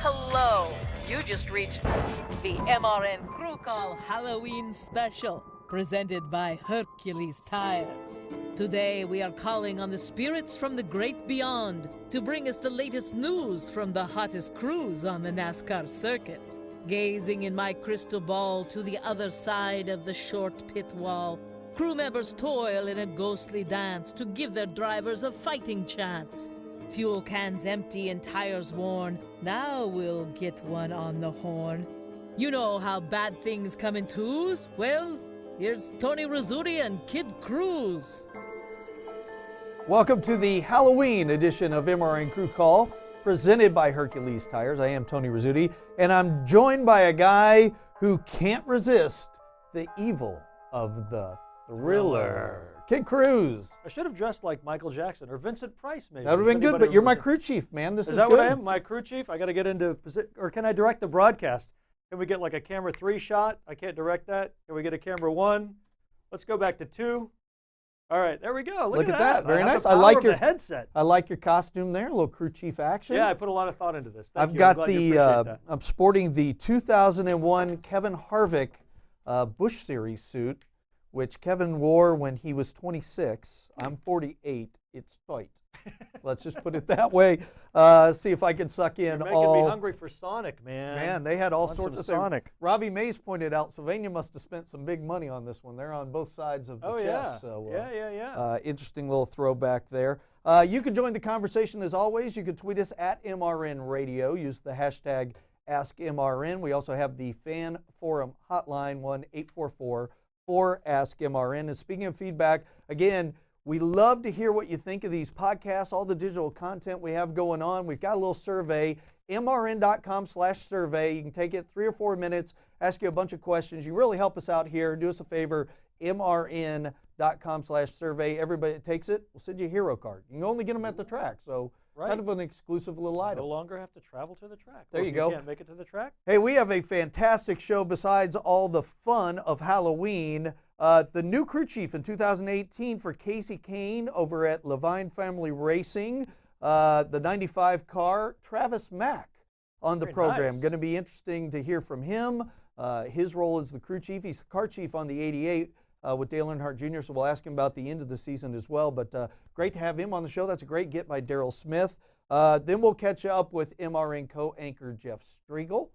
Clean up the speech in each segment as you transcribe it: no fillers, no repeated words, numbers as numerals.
Hello, you just reached the MRN Crew Call Halloween Special, presented by Hercules Tires. Today we are calling on the spirits from the great beyond to bring us the latest news from the hottest crews on the NASCAR circuit. Gazing in my crystal ball to the other side of the short pit wall, crew members toil in a ghostly dance to give their drivers a fighting chance. Fuel cans empty and tires worn, now we'll get one on the horn. You know how bad things come in twos? Well, here's Tony Rizzuti and Kid Cruz. Welcome to the Halloween edition of MRN Crew Call, presented by Hercules Tires. I am Tony Rizzuti, and I'm joined by a guy who can't resist the evil of the thriller. Kid Cruz. I should have dressed like Michael Jackson or Vincent Price, maybe. That would have been good, but you're my crew chief, man. This is that good. What I am? My crew chief? I got to get into position, or can I direct the broadcast? Can we get like a camera 3 shot? I can't direct that. Can we get a camera 1? Let's go back to 2. All right, there we go. Look at that. Very nice. I like your headset. I like your costume there, a little crew chief action. Yeah, I put a lot of thought into this. Thank I've you. got I'm sporting the 2001 Kevin Harvick Busch Series suit, which Kevin wore when he was 26. I'm 48. It's tight. Let's just put it that way. See if I can suck in You're making all. me hungry for Sonic, man. Man, they had all sorts of Sonic. things. Robbie Mays pointed out Sylvania must have spent some big money on this one. They're on both sides of the chest. Yeah. So, yeah. Interesting little throwback there. You can join the conversation as always. You can tweet us at MRN Radio. Use the hashtag AskMRN. We also have the fan forum hotline, 1-844-4AskMRN. And speaking of feedback, again, we love to hear what you think of these podcasts, all the digital content we have going on. We've got a little survey, mrn.com/survey. You can take it 3 or 4 minutes, ask you a bunch of questions. You really help us out here. Do us a favor, mrn.com/survey. Everybody that takes it, we'll send you a hero card. You can only get them at the track, so kind of an exclusive little item. No longer have to travel to the track. There you if go. You can't make it to the track. Hey, we have a fantastic show besides all the fun of Halloween. The new crew chief in 2018 for Casey Kane over at Levine Family Racing. The 95 car, Travis Mack on the program. Nice. Going to be interesting to hear from him. His role as the crew chief. He's the car chief on the 88 with Dale Earnhardt Jr., so we'll ask him about the end of the season as well. But great to have him on the show. That's a great get by Darrell Smith. Then we'll catch up with MRN co-anchor Jeff Striegle.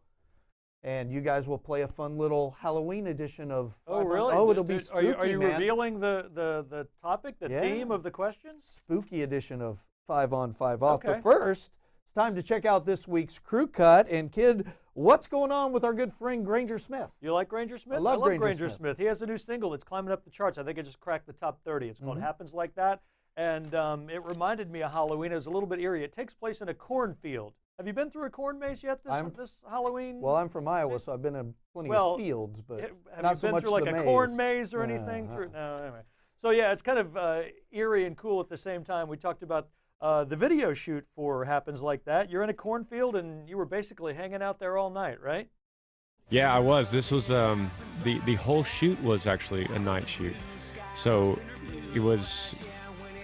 And you guys will play a fun little Halloween edition of. Oh, really? Oh, it'll be spooky, Are you man. revealing the topic, the theme of the questions? Spooky edition of 5 on 5 off. Okay. But first, it's time to check out this week's crew cut. And Kid, what's going on with our good friend Granger Smith? You like Granger Smith? I love Granger Smith. He has a new single that's climbing up the charts. I think it just cracked the top 30. It's called Happens Like That. And it reminded me of Halloween. It was a little bit eerie. It takes place in a cornfield. Have you been through a corn maze yet this Halloween? Well, I'm from Iowa, so I've been in plenty of fields, but have not you so been much through like the a maze. corn maze or anything? No, anyway. So yeah, it's kind of eerie and cool at the same time. We talked about the video shoot for Happens Like That. You're in a cornfield and you were basically hanging out there all night, right? Yeah, I was. This was the whole shoot was actually a night shoot. So it was,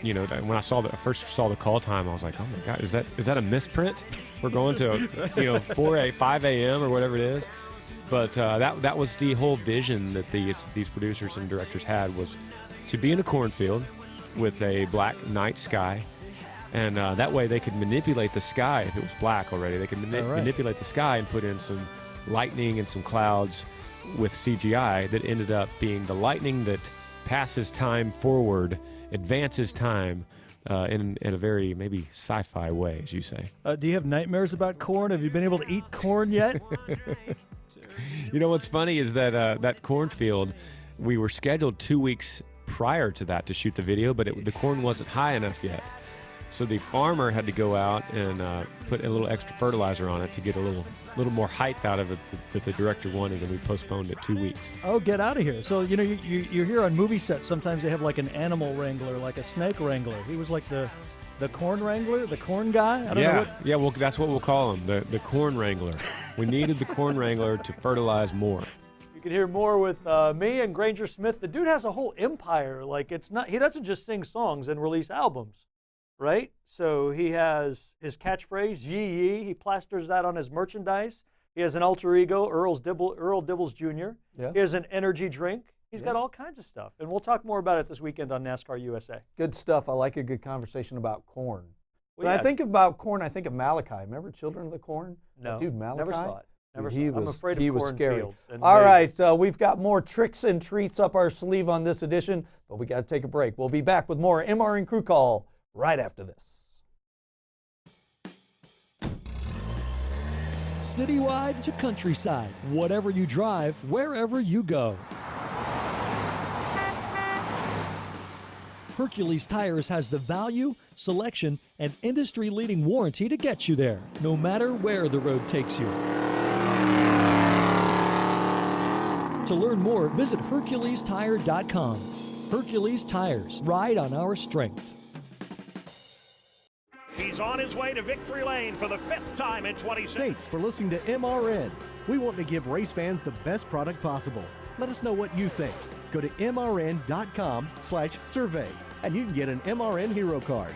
you know, when I first saw the call time, I was like, oh my God, is that a misprint? We're going to 5 a.m. or whatever it is. But that was the whole vision that these producers and directors had, was to be in a cornfield with a black night sky. And that way they could manipulate the sky. If it was black already, they could manipulate the sky and put in some lightning and some clouds with CGI that ended up being the lightning that passes time forward, advances time in a very maybe sci-fi way, as you say. Do you have nightmares about corn? Have you been able to eat corn yet? You know what's funny is that that cornfield, we were scheduled 2 weeks prior to that to shoot the video, but the corn wasn't high enough yet. So the farmer had to go out and put a little extra fertilizer on it to get a little more height out of it that the director wanted, and we postponed it 2 weeks. Oh, get out of here. So, you know, you're here on movie sets. Sometimes they have like an animal wrangler, like a snake wrangler. He was like the corn wrangler, the corn guy? I don't know what... Yeah, well, that's what we'll call him, the corn wrangler. We needed the corn wrangler to fertilize more. You can hear more with me and Granger Smith. The dude has a whole empire. Like, he doesn't just sing songs and release albums. right? So he has his catchphrase, yee yee. He plasters that on his merchandise. He has an alter ego, Earl Dibbles Jr. Yeah. He has an energy drink. He's got all kinds of stuff. And we'll talk more about it this weekend on NASCAR USA. Good stuff. I like a good conversation about corn. Well, When yeah. I think about corn, I think of Malachi. Remember Children of the Corn? No, Dude, Malachi? never saw it. Never Dude, saw he it. I'm was, afraid he of was scary. cornfields and All mazes. right, we've got more tricks and treats up our sleeve on this edition, but we got to take a break. We'll be back with more MRN Crew Call right after this. Citywide to countryside, whatever you drive, wherever you go. Hercules Tires has the value, selection, and industry-leading warranty to get you there, no matter where the road takes you. To learn more, visit HerculesTire.com. Hercules Tires, ride on our strength. He's on his way to victory lane for the 5th time in 26. Thanks for listening to MRN. We want to give race fans the best product possible. Let us know what you think. Go to mrn.com/survey and you can get an MRN Hero Card.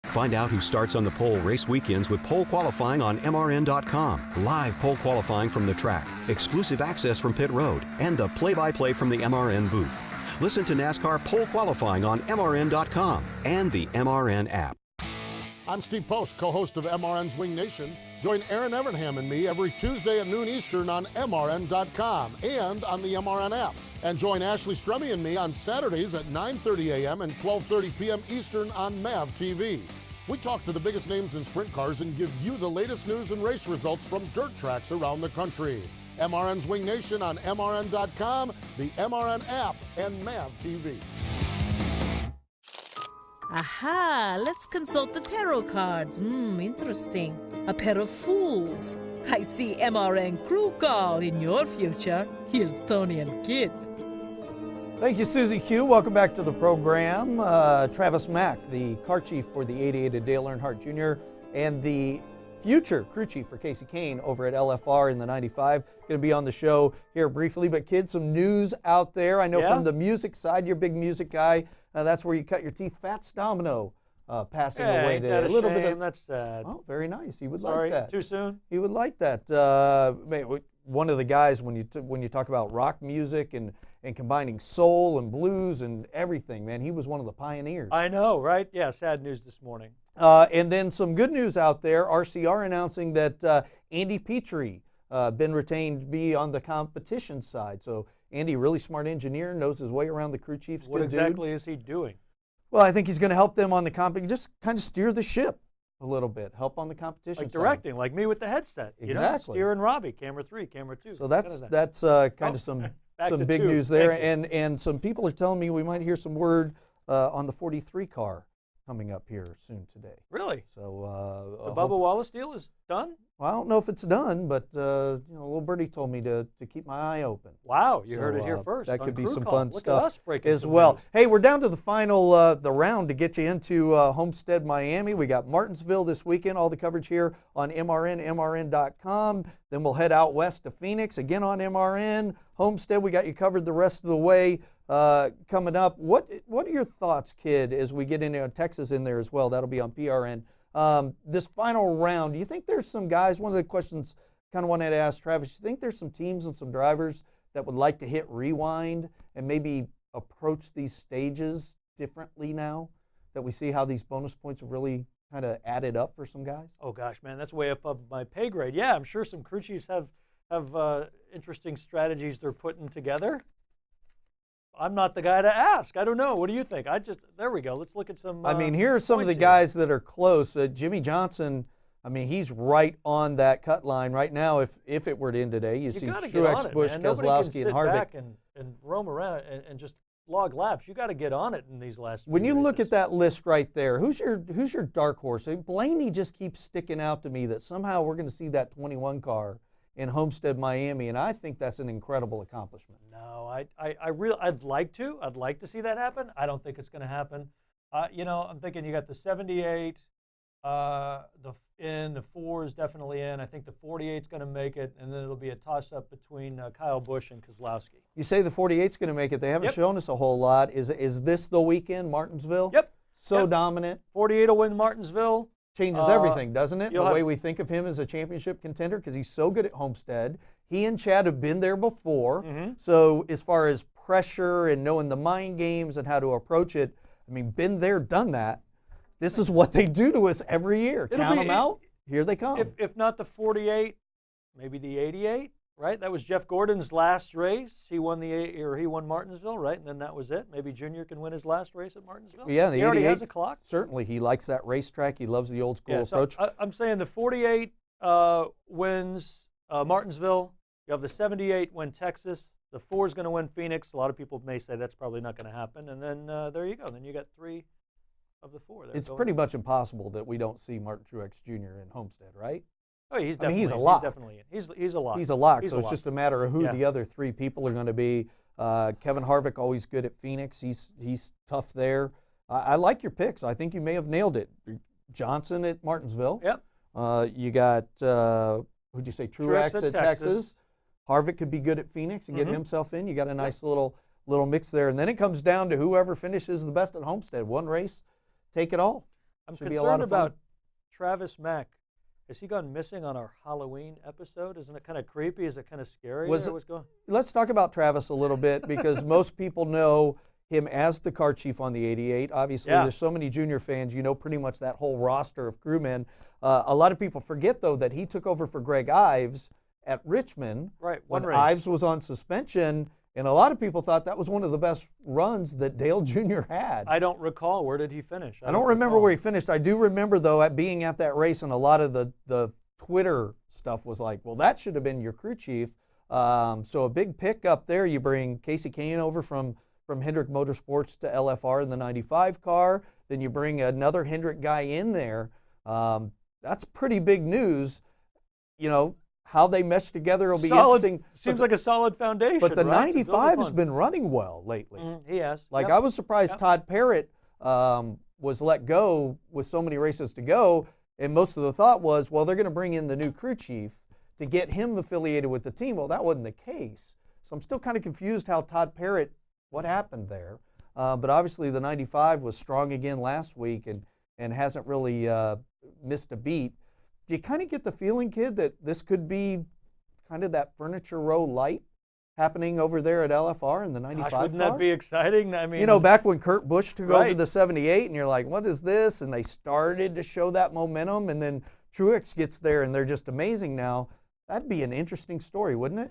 Find out who starts on the pole race weekends with pole qualifying on MRN.com. Live pole qualifying from the track, exclusive access from pit road, and the play-by-play from the MRN booth. Listen to NASCAR pole qualifying on MRN.com and the MRN app. I'm Steve Post, co-host of MRN's Wing Nation. Join Aaron Evernham and me every Tuesday at noon Eastern on MRN.com and on the MRN app. And join Ashley Strummy and me on Saturdays at 9:30 a.m. and 12:30 p.m. Eastern on MAV TV. We talk to the biggest names in sprint cars and give you the latest news and race results from dirt tracks around the country. MRN's Wing Nation on MRN.com, the MRN app, and MAV TV. Aha, let's consult the tarot cards. Interesting. A pair of fools. I see MRN Crew Call in your future. Here's Tony and Kid. Thank you, Susie Q. Welcome back to the program. Travis Mack, the car chief for the 88 of Dale Earnhardt Jr., and the future crew chief for Casey Kane over at LFR in the 95. Going to be on the show here briefly. But, Kid, some news out there. I know from the music side, you're a big music guy. That's where you cut your teeth. Fats Domino passing away today. A little shame. bit of That's sad. Oh, very nice. He would Sorry, like that. too soon? He would like that. One of the guys, when you talk about rock music and combining soul and blues and everything, man, he was one of the pioneers. I know, right? Yeah, sad news this morning. And then some good news out there. RCR announcing that Andy Petrie been retained to be on the competition side. So Andy, really smart engineer, knows his way around the crew chiefs. What exactly is he doing? Well, I think he's going to help them on the just kind of steer the ship a little bit, help on the competition Like side. directing, like me with the headset. Exactly. You know, steering Robbie, camera 3, camera 2. So that's kind of some big news there. And some people are telling me we might hear some word on the 43 car coming up here soon today. Really? So the Bubba Wallace deal is done? Well, I don't know if it's done, but little birdie told me to keep my eye open. Wow, you heard it here first. That on could be Crew some Call. fun Look stuff at us breaking as some well. news. Hey, we're down to the final the round to get you into Homestead, Miami. We got Martinsville this weekend. All the coverage here on MRN, MRN.com. Then we'll head out west to Phoenix again on MRN. Homestead, we got you covered the rest of the way. Coming up, what are your thoughts, Kid, as we get into Texas in there as well? That'll be on PRN. This final round, do you think there's some guys, one of the questions kind of wanted to ask Travis, do you think there's some teams and some drivers that would like to hit rewind and maybe approach these stages differently now that we see how these bonus points have really kind of added up for some guys? Oh gosh, man, that's way up my pay grade. Yeah, I'm sure some crew chiefs have interesting strategies they're putting together. I'm not the guy to ask. I don't know. What do you think? There we go. Let's look at some. I mean, here are some of the guys that are close. Jimmy Johnson, I mean, he's right on that cut line right now. If it were to end today, you see Truex, Busch, Keselowski, and Harvick. Back and roam around and just log laps. You got to get on it in these last. When you races. look at that list right there, who's your dark horse? Blaney just keeps sticking out to me that somehow we're going to see that 21 car in Homestead, Miami, and I think that's an incredible accomplishment. No, I'd like to. I'd like to see that happen. I don't think it's going to happen. I'm thinking you got the 78, the 4 is definitely in. I think the 48's going to make it, and then it'll be a toss-up between Kyle Busch and Keselowski. You say the 48's going to make it. They haven't shown us a whole lot. Is this the weekend, Martinsville? Yep. So dominant. 48 will win Martinsville. Changes everything, doesn't it? The have- way we think of him as a championship contender, because he's so good at Homestead. He and Chad have been there before. So as far as pressure and knowing the mind games and how to approach it, I mean, been there, done that. This is what they do to us every year. Count them out. Here they come. If not the 48, maybe the 88, right? That was Jeff Gordon's last race. He won he won Martinsville, right? And then that was it. Maybe Junior can win his last race at Martinsville. Yeah, the he already 88, has a clock. Certainly, he likes that racetrack. He loves the old school approach. So I'm saying the 48 wins Martinsville. You have the 78 win Texas. The 4 is going to win Phoenix. A lot of people may say that's probably not going to happen. And then there you go. Then you got 3 of the 4. It's pretty much impossible that we don't see Martin Truex Jr. in Homestead, right? Oh, he's definitely he's a lock. He's definitely in. He's a lock. He's a lock. He's So a it's lock. just a matter of who the other 3 people are going to be. Kevin Harvick, always good at Phoenix. He's tough there. I like your picks. I think you may have nailed it. Johnson at Martinsville. Yep. You got, who'd you say, Truex at Texas. Harvick could be good at Phoenix and get himself in. You got a nice little mix there. And then it comes down to whoever finishes the best at Homestead. One race, take it all. I'm Should be a lot concerned of fun. about Travis Mack. Has he gone missing on our Halloween episode? Isn't it kind of creepy? Is it kind of scary? What's going? Let's talk about Travis a little bit because most people know him as the car chief on the 88. Obviously, there's so many Junior fans. You know pretty much that whole roster of crewmen. A lot of people forget, though, that he took over for Greg Ives at Richmond when Ives was on suspension, and a lot of people thought that was one of the best runs that Dale Jr. had. I don't recall. Where did he finish? I don't remember where he finished. I do remember, though, at being at that race, and a lot of the Twitter stuff was like, well, that should have been your crew chief. So a big pick up there. You bring Casey Kane over from Hendrick Motorsports to LFR in the 95 car. Then you bring another Hendrick guy in there. That's pretty big news. You know, how they mesh together will be interesting. Seems like a solid foundation. But the right? 95 has been running well lately. He has. Like, I was surprised Todd Parrott was let go with so many races to go, and most of the thought was, well, they're going to bring in the new crew chief to get him affiliated with the team. Well, that wasn't the case. So I'm still kind of confused how Todd Parrott, what happened there. But obviously the 95 was strong again last week and hasn't really missed a beat. Do you kind of get the feeling, kid, that this could be kind of that Furniture Row light happening over there at LFR in the 95 Gosh, wouldn't car? that be exciting? I mean, you know, back when Kurt Busch took over the 78 and you're like, what is this? And they started to show that momentum, and then Truex gets there and they're just amazing now. That'd be an interesting story, wouldn't it?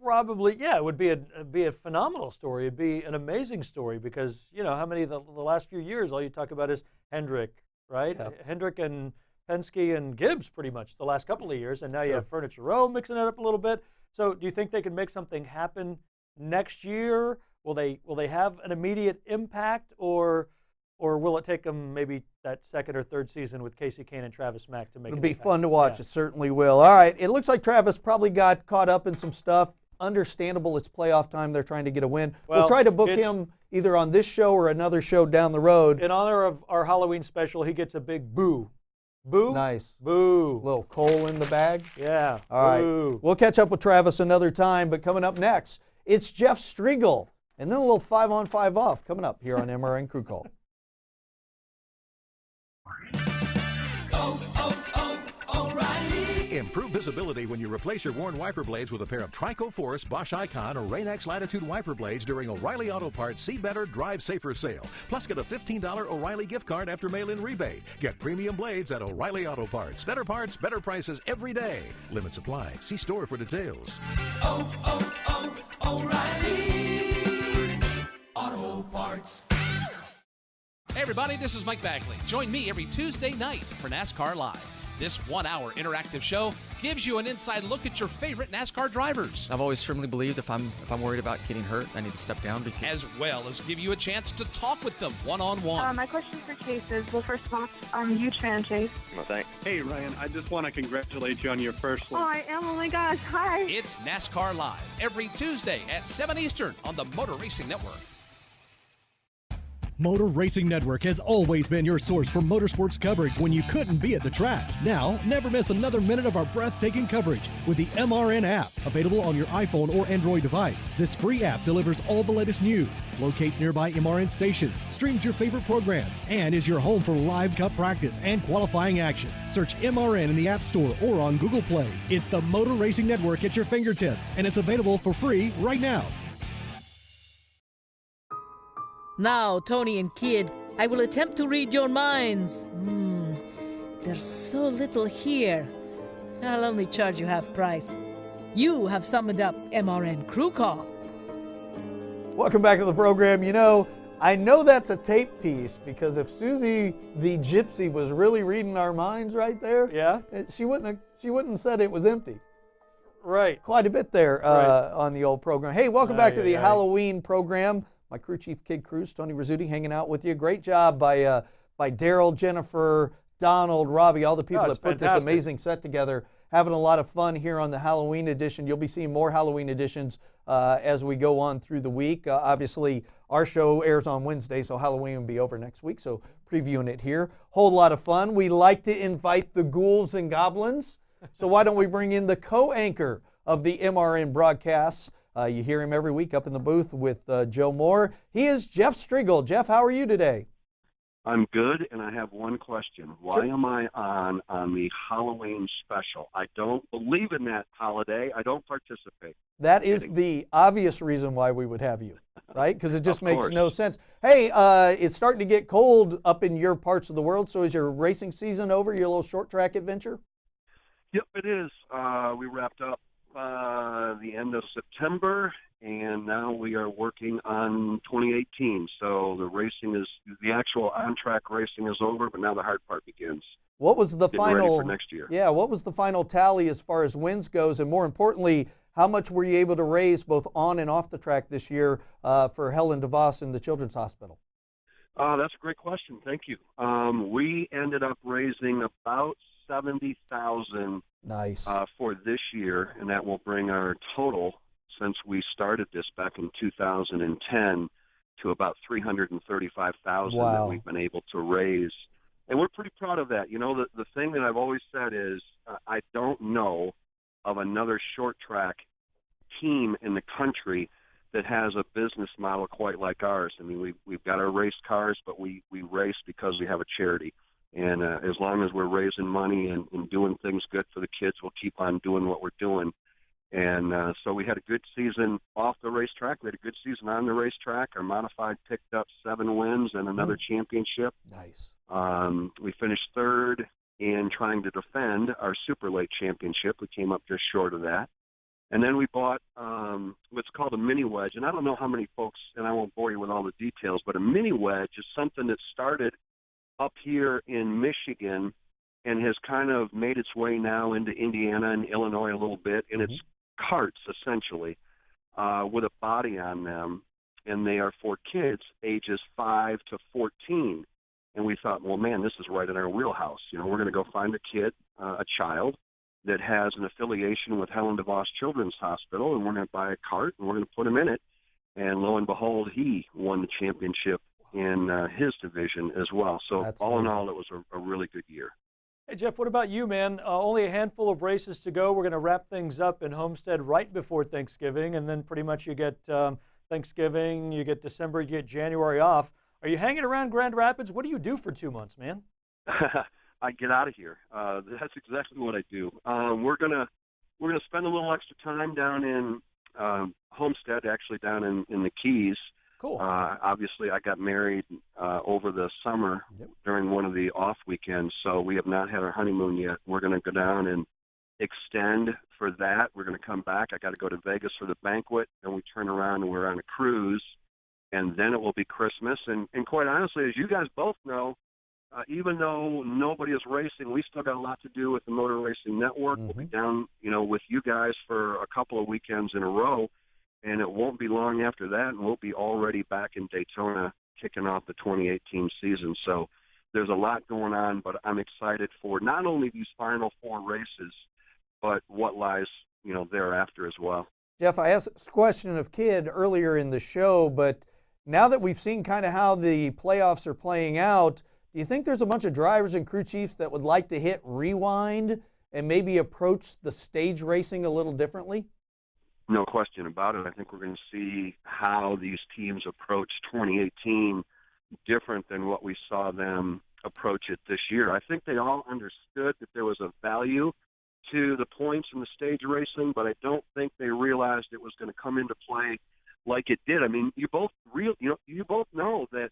Probably, yeah. It would be a phenomenal story. It'd be an amazing story because, you know, how many of the last few years, all you talk about is Hendrick, right? Yep. Hendrick and Penske and Gibbs pretty much the last couple of years, and now you have Furniture Row mixing it up a little bit. So do you think they can make something happen next year? Will they have an immediate impact, or will it take them maybe that second or third season with Casey Kane and Travis Mack to make it? It'll be fun to watch. It certainly will. All right. It looks like Travis probably got caught up in some stuff. Understandable. It's playoff time. They're trying to get a win. We'll try to book him either on this show or another show down the road. In honor of our Halloween special, he gets a big boo. Boo? Nice. Boo. Little coal in the bag. Yeah. All boo. right. We'll catch up with Travis another time, but coming up next, it's Jeff Striegle, and then a little 5-on-5 off coming up here on MRN Crew Call. Improve visibility when you replace your worn wiper blades with a pair of Trico Force, Bosch Icon, or Rain-X Latitude wiper blades during O'Reilly Auto Parts See Better, Drive Safer sale. Plus, get a $15 O'Reilly gift card after mail-in rebate. Get premium blades at O'Reilly Auto Parts. Better parts, better prices every day. Limit supply. See store for details. O'Reilly Auto Parts. Hey everybody, this is Mike Bagley. Join me every Tuesday night for NASCAR Live. This 1-hour interactive show gives you an inside look at your favorite NASCAR drivers. I've always firmly believed if I'm worried about getting hurt, I need to step down. As well as give you a chance to talk with them one-on-one. My question for Chase is, well, first of all, I'm a huge fan of Chase. Well, thanks. Hey, Ryan, I just want to congratulate you on your first one. Oh, I am? Oh, my gosh. Hi. It's NASCAR Live every Tuesday at 7 Eastern on the Motor Racing Network. Motor Racing Network has always been your source for motorsports coverage when you couldn't be at the track. Now, never miss another minute of our breathtaking coverage with the MRN app, available on your iPhone or Android device. This free app delivers all the latest news, locates nearby MRN stations, streams your favorite programs, and is your home for live Cup practice and qualifying action. Search MRN in the App Store or on Google Play. It's the Motor Racing Network at your fingertips, and it's available for free right now. Now, Tony and Kid, I will attempt to read your minds. There's so little here. I'll only charge you half price. You have summoned up MRN Crew Call. Welcome back to the program. You know, I know that's a tape piece because if Susie the Gypsy was really reading our minds right there, yeah, she wouldn't have said it was empty. Right. Quite a bit there on the old program. Hey, welcome back to the Halloween program. My crew chief, Kid Cruz, Tony Rizzuti, hanging out with you. Great job by Daryl, Jennifer, Donald, Robbie, all the people that put this amazing set together. Having a lot of fun here on the Halloween edition. You'll be seeing more Halloween editions as we go on through the week. Obviously, our show airs on Wednesday, so Halloween will be over next week, so previewing it here. Whole lot of fun. We like to invite the ghouls and goblins, so why don't we bring in the co-anchor of the MRN broadcasts. You hear him every week up in the booth with Joe Moore. He is Jeff Striegle. Jeff, how are you today? I'm good, and I have one question. Why am I on the Halloween special? I don't believe in that holiday. I don't participate. That is the obvious reason why we would have you, right? Because it just makes no sense. Hey, it's starting to get cold up in your parts of the world, so is your racing season over, your little short track adventure? Yep, it is. We wrapped up the end of September, and now we are working on 2018. So the actual on-track racing is over, but now the hard part begins. What was the final ready for next year? Yeah, what was the final tally as far as wins goes, and more importantly, how much were you able to raise both on and off the track this year for Helen DeVos in the Children's Hospital? That's a great question. Thank you. We ended up raising about $70,000 for this year, and that will bring our total since we started this back in 2010 to about $335,000 that we've been able to raise, and we're pretty proud of that. You know, the thing that I've always said is I don't know of another short track team in the country that has a business model quite like ours. I mean, we've got our race cars, but we race because we have a charity. And as long as we're raising money and doing things good for the kids, we'll keep on doing what we're doing. And so we had a good season off the racetrack. We had a good season on the racetrack. Our modified picked up 7 wins and another championship. Nice. We finished third in trying to defend our super late championship. We came up just short of that. And then we bought what's called a mini wedge. And I don't know how many folks, and I won't bore you with all the details, but a mini wedge is something that started up here in Michigan and has kind of made its way now into Indiana and Illinois a little bit. And it's carts, essentially, with a body on them. And they are for kids ages 5 to 14. And we thought, well, man, this is right in our wheelhouse. You know, we're going to go find a kid, a child, that has an affiliation with Helen DeVos Children's Hospital, and we're going to buy a cart, and we're going to put him in it. And lo and behold, he won the championship in his division as well. So all in all, it was a really good year. Hey, Jeff, what about you, man? Only a handful of races to go. We're going to wrap things up in Homestead right before Thanksgiving, and then pretty much you get Thanksgiving, you get December, you get January off. Are you hanging around Grand Rapids? What do you do for 2 months, man? I get out of here. That's exactly what I do. We're gonna spend a little extra time down in Homestead, actually down in the Keys. Cool. Obviously, I got married over the summer during one of the off weekends, so we have not had our honeymoon yet. We're going to go down and extend for that. We're going to come back. I got to go to Vegas for the banquet, and we turn around and we're on a cruise, and then it will be Christmas. And quite honestly, as you guys both know, even though nobody is racing, we still got a lot to do with the Motor Racing Network. We'll be down, with you guys for a couple of weekends in a row, and it won't be long after that, and we'll be already back in Daytona kicking off the 2018 season. So there's a lot going on, but I'm excited for not only these final 4 races, but what lies, thereafter as well. Jeff, I asked this question of Kid earlier in the show, but now that we've seen kind of how the playoffs are playing out, do you think there's a bunch of drivers and crew chiefs that would like to hit rewind and maybe approach the stage racing a little differently? No question about it. I think we're going to see how these teams approach 2018 different than what we saw them approach it this year. I think they all understood that there was a value to the points in the stage racing, but I don't think they realized it was going to come into play like it did. I mean, you both know that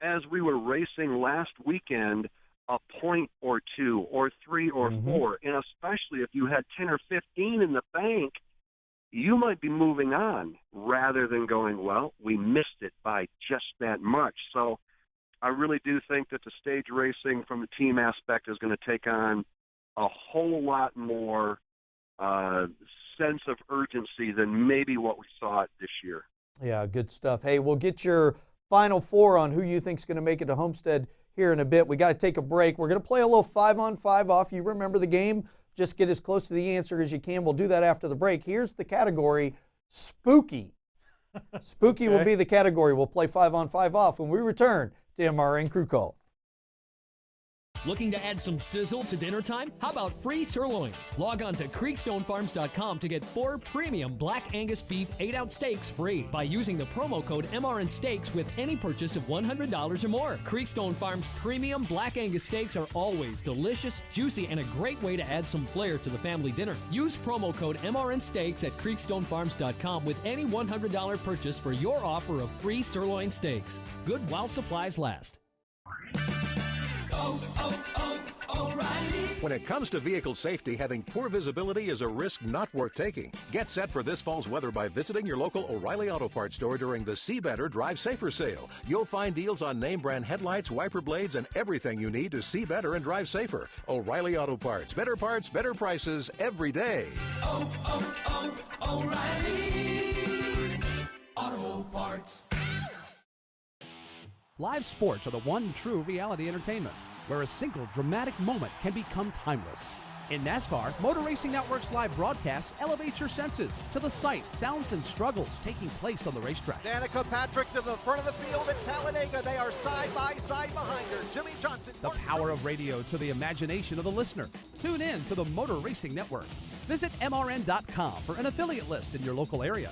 as we were racing last weekend, a point or two or three or four, and especially if you had 10 or 15 in the bank, you might be moving on rather than going, well, we missed it by just that much. So I really do think that the stage racing from the team aspect is going to take on a whole lot more sense of urgency than maybe what we saw this year. Yeah, good stuff. Hey, we'll get your final four on who you think is going to make it to Homestead here in a bit. We got to take a break. We're going to play a little 5-on-5 off. You remember the game? Just get as close to the answer as you can. We'll do that after the break. Here's the category, spooky. Spooky will be the category. We'll play 5-on-5 off when we return to MRN Crew Call. Looking to add some sizzle to dinner time? How about free sirloins? Log on to creekstonefarms.com to get 4 premium Black Angus beef 8-ounce steaks free by using the promo code MRN Steaks with any purchase of $100 or more. Creekstone Farms premium Black Angus steaks are always delicious, juicy, and a great way to add some flair to the family dinner. Use promo code MRN Steaks at creekstonefarms.com with any $100 purchase for your offer of free sirloin steaks. Good while supplies last. When it comes to vehicle safety, having poor visibility is a risk not worth taking. Get set for this fall's weather by visiting your local O'Reilly Auto Parts store during the See Better, Drive Safer sale. You'll find deals on name brand headlights, wiper blades, and everything you need to see better and drive safer. O'Reilly Auto Parts. Better parts, better prices every day. O'Reilly Auto Parts. Live sports are the one true reality entertainment, where a single dramatic moment can become timeless. In NASCAR, Motor Racing Network's live broadcasts elevate your senses to the sights, sounds, and struggles taking place on the racetrack. Danica Patrick to the front of the field at Talladega. They are side by side behind her. Jimmy Johnson. The power of radio to the imagination of the listener. Tune in to the Motor Racing Network. Visit MRN.com for an affiliate list in your local area.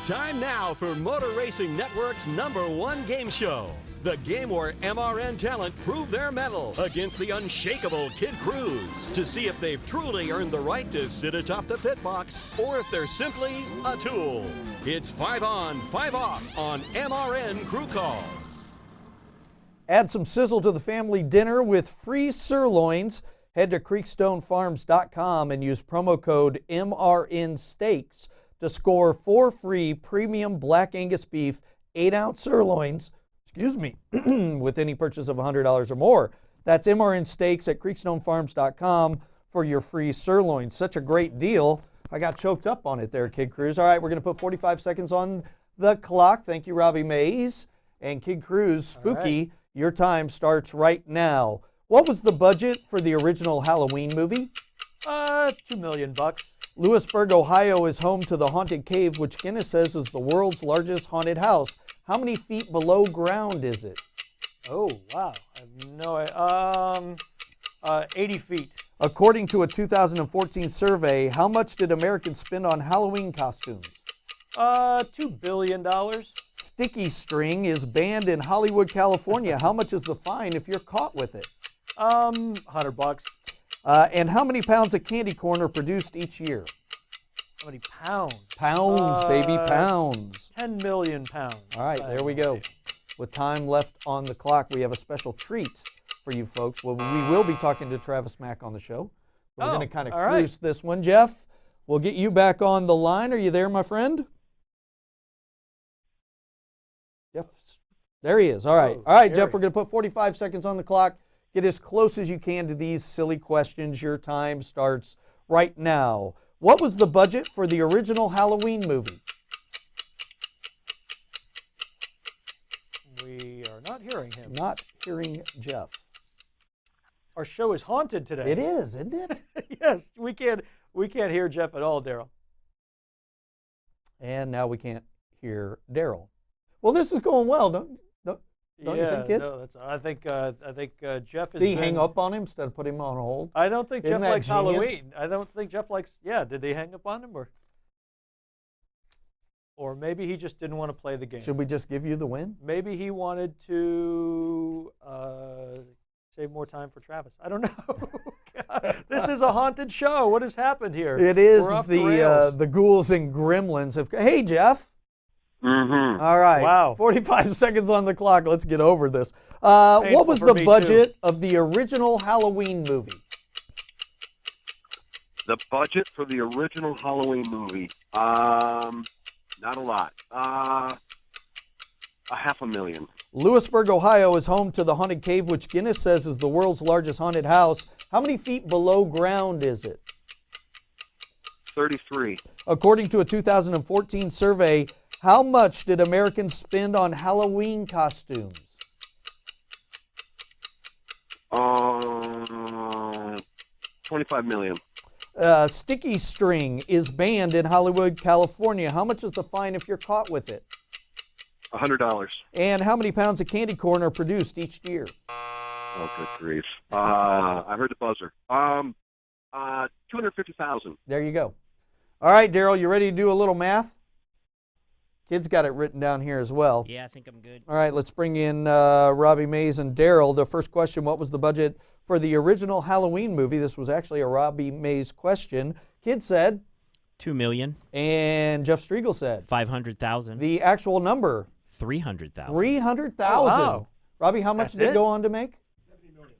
Time now for Motor Racing Network's #1 game show. The game where MRN talent prove their mettle against the unshakable Kid Cruz to see if they've truly earned the right to sit atop the pit box or if they're simply a tool. It's 5-on, 5-off on MRN Crew Call. Add some sizzle to the family dinner with free sirloins. Head to creekstonefarms.com and use promo code MRN Steaks to score 4 free premium Black Angus beef 8-ounce sirloins, with any purchase of $100 or more. That's MRN Steaks at creekstonefarms.com for your free sirloins. Such a great deal. I got choked up on it there, Kid Cruz. All right, we're going to put 45 seconds on the clock. Thank you, Robbie Mays. And Kid Cruz, spooky, your time starts right now. What was the budget for the original Halloween movie? $2 million. Lewisburg, Ohio is home to the Haunted Cave, which Guinness says is the world's largest haunted house. How many feet below ground is it? Oh, wow. I have no idea. 80 feet. According to a 2014 survey, how much did Americans spend on Halloween costumes? $2 billion. Sticky string is banned in Hollywood, California. How much is the fine if you're caught with it? $100. And how many pounds of candy corn are produced each year? How many pounds? Pounds, baby, pounds. 10 million pounds. All right, there we go. With time left on the clock, we have a special treat for you folks. Well, we will be talking to Travis Mack on the show. We're going to kind of cruise this one. Jeff, we'll get you back on the line. Are you there, my friend? Jeff, there he is. All right. All right, Jeff, we're going to put 45 seconds on the clock. Get as close as you can to these silly questions. Your time starts right now. What was the budget for the original Halloween movie? We are not hearing him. Not hearing Jeff. Our show is haunted today. It is, isn't it? Yes, we can't hear Jeff at all, Daryl. And now we can't hear Daryl. Well, this is going well, don't you think, kid? No, I think Jeff is. Did he hang up on him instead of put him on hold? I don't think Isn't Jeff that likes genius? Halloween. I don't think Jeff likes. Yeah, did they hang up on him or maybe he just didn't want to play the game? Should we just give you the win? Maybe he wanted to save more time for Travis. I don't know. God, this is a haunted show. What has happened here? It is We're off the rails. the ghouls and gremlins have. Hey, Jeff. Mm-hmm. All right. Wow. 45 seconds on the clock. Let's get over this. What was for the me, budget of the original Halloween movie? The budget for the original Halloween movie, not a lot. $500,000. Lewisburg, Ohio is home to the Haunted Cave, which Guinness says is the world's largest haunted house. How many feet below ground is it? 33. According to a 2014 survey, how much did Americans spend on Halloween costumes? 25 million. Sticky string is banned in Hollywood, California. How much is the fine if you're caught with it? $100. And how many pounds of candy corn are produced each year? Oh, good grief. I heard the buzzer. 250,000. There you go. All right, Daryl, you ready to do a little math? Kid's got it written down here as well. Yeah, I think I'm good. All right, let's bring in Robbie Mays and Daryl. The first question, what was the budget for the original Halloween movie? This was actually a Robbie Mays question. Kid said? $2 million. And Jeff Striegle said? $500,000. The actual number? $300,000. $300,000. Oh, wow. Robbie, how much did it go on to make?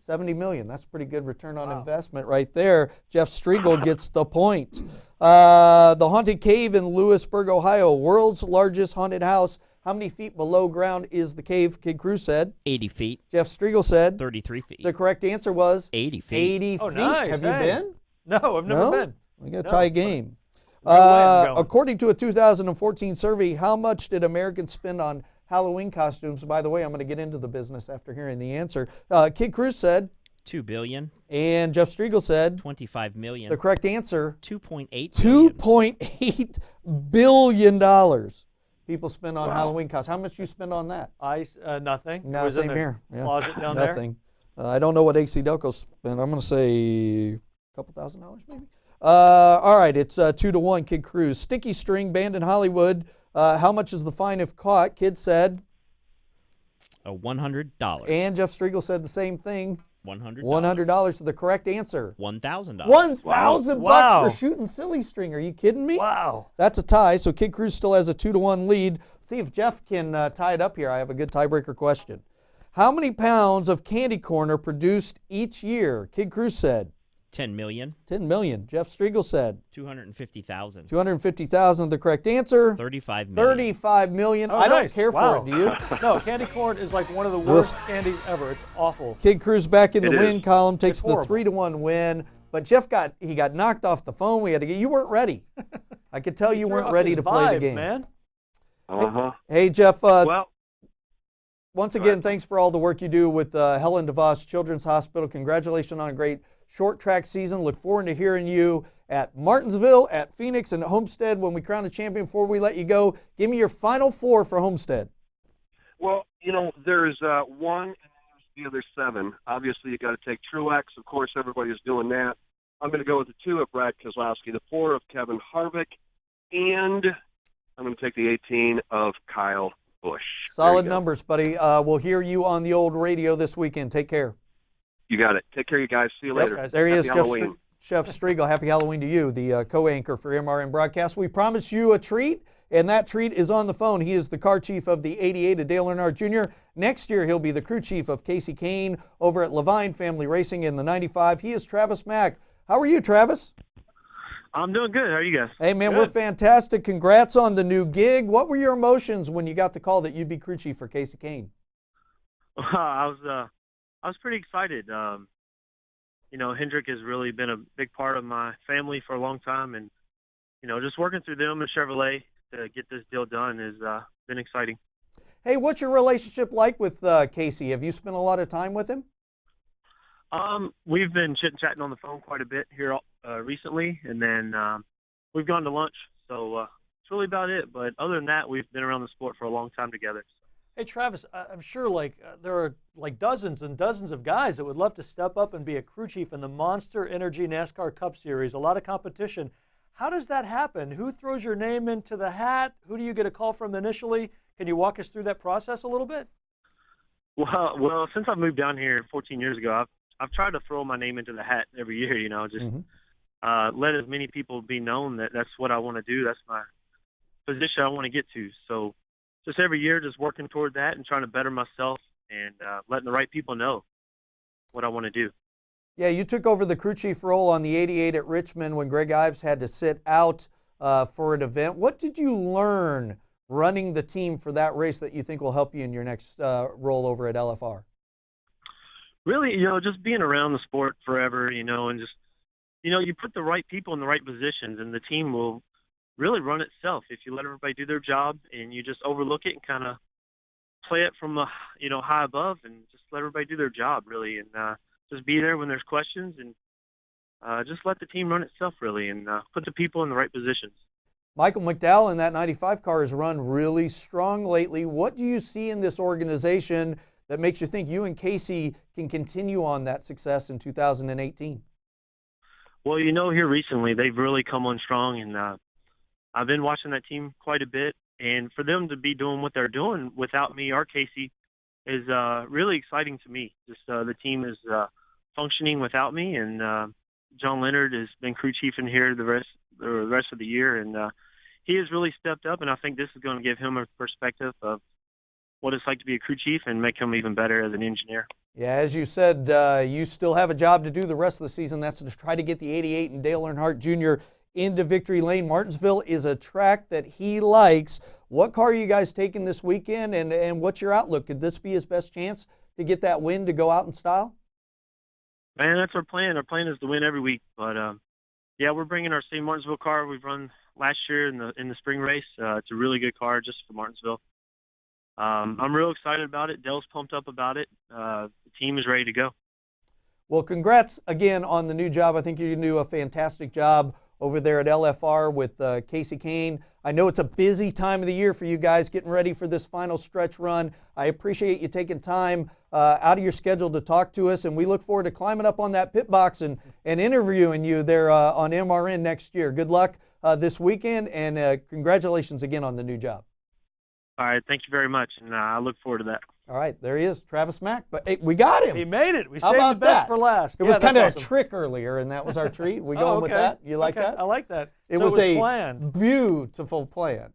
$70 million. That's pretty good return on investment right there. Jeff Striegle gets the point. The Haunted Cave in Lewisburg, Ohio, world's largest haunted house. How many feet below ground is the cave? Kid Cruz said 80 feet. Jeff Striegle said 33 feet. The correct answer was 80 feet. 80 Oh, feet. nice. Have you been? No, I've never been. We got a tie game. Going. According to a 2014 survey, how much did Americans spend on Halloween costumes? By the way, I'm going to get into the business after hearing the answer. Kid Cruz said $2 billion. And Jeff Striegle said $25 million. The correct answer $2.8 billion. People spend on Halloween costumes. How much you spend on that? Nothing. No, It was same in the here. Yeah. closet down Nothing. I don't know what AC Delco spent. I'm going to say a couple $1,000 maybe. All right, it's 2-1. Kid Cruz. Sticky string banned in Hollywood. How much is the fine if caught? Kid said $100. And Jeff Striegle said the same thing. $100. $100 to the correct answer. $1,000. $1,000 bucks for shooting silly string. Are you kidding me? Wow. That's a tie. So Kid Cruz still has a 2-1 lead. See if Jeff can tie it up here. I have a good tiebreaker question. How many pounds of candy corn are produced each year? Kid Cruz said 10 million. 10 million. Jeff Striegle said 250,000. 250,000. The correct answer 35 million. 35 million. Oh, I don't nice. care for it. Do you? No, candy corn is like one of the worst candies ever. It's awful. Kid Cruz back in the It win is. column, takes It's the horrible. 3-1 win. But Jeff got knocked off the phone. We had to get. You weren't ready. I could tell you Threw weren't off ready his to play the vibe, game. man. Hey Jeff. Well, once again, thanks for all the work you do with Helen DeVos Children's Hospital. Congratulations on a great short track season. Look forward to hearing you at Martinsville, at Phoenix, and at Homestead when we crown a champion. Before we let you go, give me your final four for Homestead. well, there's one and there's the other 7. Obviously, you got to take Truex. Of course, everybody's doing that. I'm going to go with the 2 of Brad Keselowski, the 4 of Kevin Harvick, and I'm going to take the 18 of Kyle Busch. Solid numbers, buddy. We'll hear you on the old radio this weekend. Take care. You got it. Take care, you guys. See you later. There he is, Happy Halloween. Chef Striegle. Happy Halloween to you, the co-anchor for MRN Broadcast. We promised you a treat, and that treat is on the phone. He is the car chief of the 88 of Dale Earnhardt Jr. Next year, he'll be the crew chief of Casey Kane over at Levine Family Racing in the 95. He is Travis Mack. How are you, Travis? I'm doing good. How are you guys? Hey, man, we're fantastic. Congrats on the new gig. What were your emotions when you got the call that you'd be crew chief for Casey Kane? I was pretty excited. Hendrick has really been a big part of my family for a long time, and just working through them and Chevrolet to get this deal done has been exciting. Hey, what's your relationship like with Casey? Have you spent a lot of time with him? We've been chit-chatting on the phone quite a bit here recently, and then we've gone to lunch, so That's really about it. But other than that, we've been around the sport for a long time together. Hey, Travis, I'm sure there are dozens and dozens of guys that would love to step up and be a crew chief in the Monster Energy NASCAR Cup Series. A lot of competition. How does that happen? Who throws your name into the hat? Who do you get a call from initially? Can you walk us through that process a little bit? Well, since I've moved down here 14 years ago, I've tried to throw my name into the hat every year. Let as many people be known that that's what I want to do. That's my position I want to get to. So just every year, just working toward that and trying to better myself and letting the right people know what I want to do. Yeah, you took over the crew chief role on the 88 at Richmond when Greg Ives had to sit out for an event. What did you learn running the team for that race that you think will help you in your next role over at LFR? Really, just being around the sport forever, and just, you put the right people in the right positions and the team will really run itself if you let everybody do their job and you just overlook it and kind of play it from high above and just let everybody do their job really and just be there when there's questions and just let the team run itself really and put the people in the right positions. Michael McDowell in that 95 car has run really strong lately. What do you see in this organization that makes you think you and Casey can continue on that success in 2018? Well, here recently they've really come on strong and I've been watching that team quite a bit, and for them to be doing what they're doing without me or Casey is really exciting to me. Just the team is functioning without me, and John Leonard has been crew chief in here the rest of the year, and he has really stepped up, and I think this is going to give him a perspective of what it's like to be a crew chief and make him even better as an engineer. Yeah, as you said, you still have a job to do the rest of the season. That's to try to get the 88 and Dale Earnhardt Jr. into victory lane. Martinsville is a track that he likes. What car are you guys taking this weekend, and what's your outlook? Could this be his best chance to get that win to go out in style? Man, that's our plan. Our plan is to win every week. But, yeah, we're bringing our same Martinsville car we've run last year in the spring race. It's a really good car just for Martinsville. I'm real excited about it. Dale's pumped up about it. The team is ready to go. Well, congrats again on the new job. I think you're going to do a fantastic job over there at LFR with Casey Kane. I know it's a busy time of the year for you guys getting ready for this final stretch run. I appreciate you taking time out of your schedule to talk to us, and we look forward to climbing up on that pit box and interviewing you there on MRN next year. Good luck this weekend, and congratulations again on the new job. All right, thank you very much, and I look forward to that. All right, there he is, Travis Mack. But hey, we got him. He made it. We How saved about the best that? for last. It was kind of awesome. a trick earlier, and that was our treat. We going with that? You like that? I like that. It so was a planned. beautiful plan.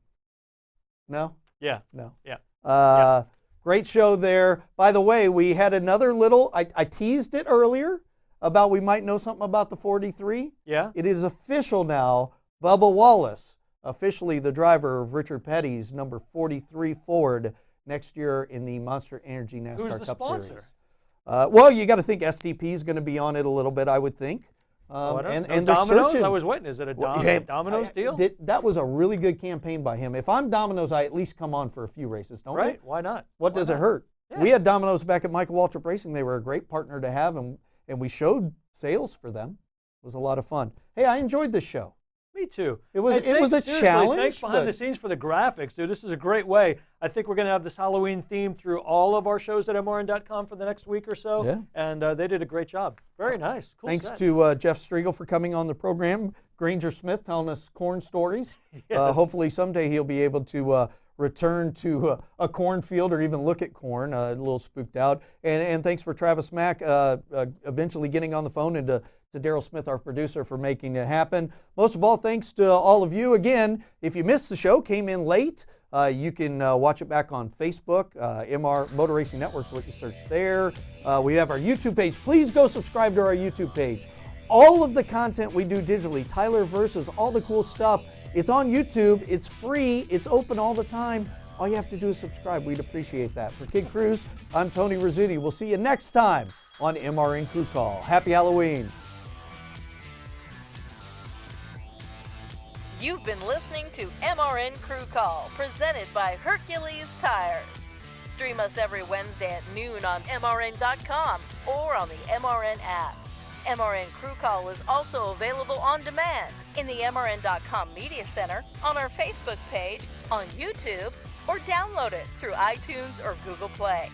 No? Yeah. No. Yeah. Great show there. By the way, we had another little, I teased it earlier about we might know something about the 43. Yeah. It is official now. Bubba Wallace, officially the driver of Richard Petty's number 43 Ford next year in the Monster Energy NASCAR Who's the Cup sponsor? Series. Well, you got to think STP is going to be on it a little bit, I would think. And they're Domino's? searching. I was waiting. Is it a Domino's deal? That was a really good campaign by him. If I'm Domino's, I at least come on for a few races, don't Right? they? Why not? What does it hurt? Yeah. We had Domino's back at Michael Waltrip Racing. They were a great partner to have, and we showed sales for them. It was a lot of fun. Hey, I enjoyed this show. Me too. It was a seriously, challenge. Thanks behind the scenes for the graphics, dude. This is a great way. I think we're going to have this Halloween theme through all of our shows at MRN.com for the next week or so. Yeah. And they did a great job. Very nice. Cool Thanks set. to Jeff Striegle for coming on the program. Granger Smith telling us corn stories. Yes. Hopefully someday he'll be able to return to a cornfield or even look at corn. A little spooked out. And thanks for Travis Mack eventually getting on the phone and to Daryl Smith, our producer, for making it happen. Most of all, thanks to all of you. Again, if you missed the show, came in late, you can watch it back on Facebook. MR Motor Racing Network is what you search there. We have our YouTube page. Please go subscribe to our YouTube page. All of the content we do digitally, Tyler Versus, all the cool stuff, it's on YouTube. It's free. It's open all the time. All you have to do is subscribe. We'd appreciate that. For Kid Cruz, I'm Tony Rizzuti. We'll see you next time on MRN Crew Call. Happy Halloween. You've been listening to MRN Crew Call, presented by Hercules Tires. Stream us every Wednesday at noon on MRN.com or on the MRN app. MRN Crew Call is also available on demand in the MRN.com Media Center, on our Facebook page, on YouTube, or download it through iTunes or Google Play.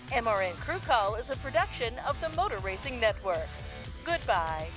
MRN Crew Call is a production of the Motor Racing Network. Goodbye.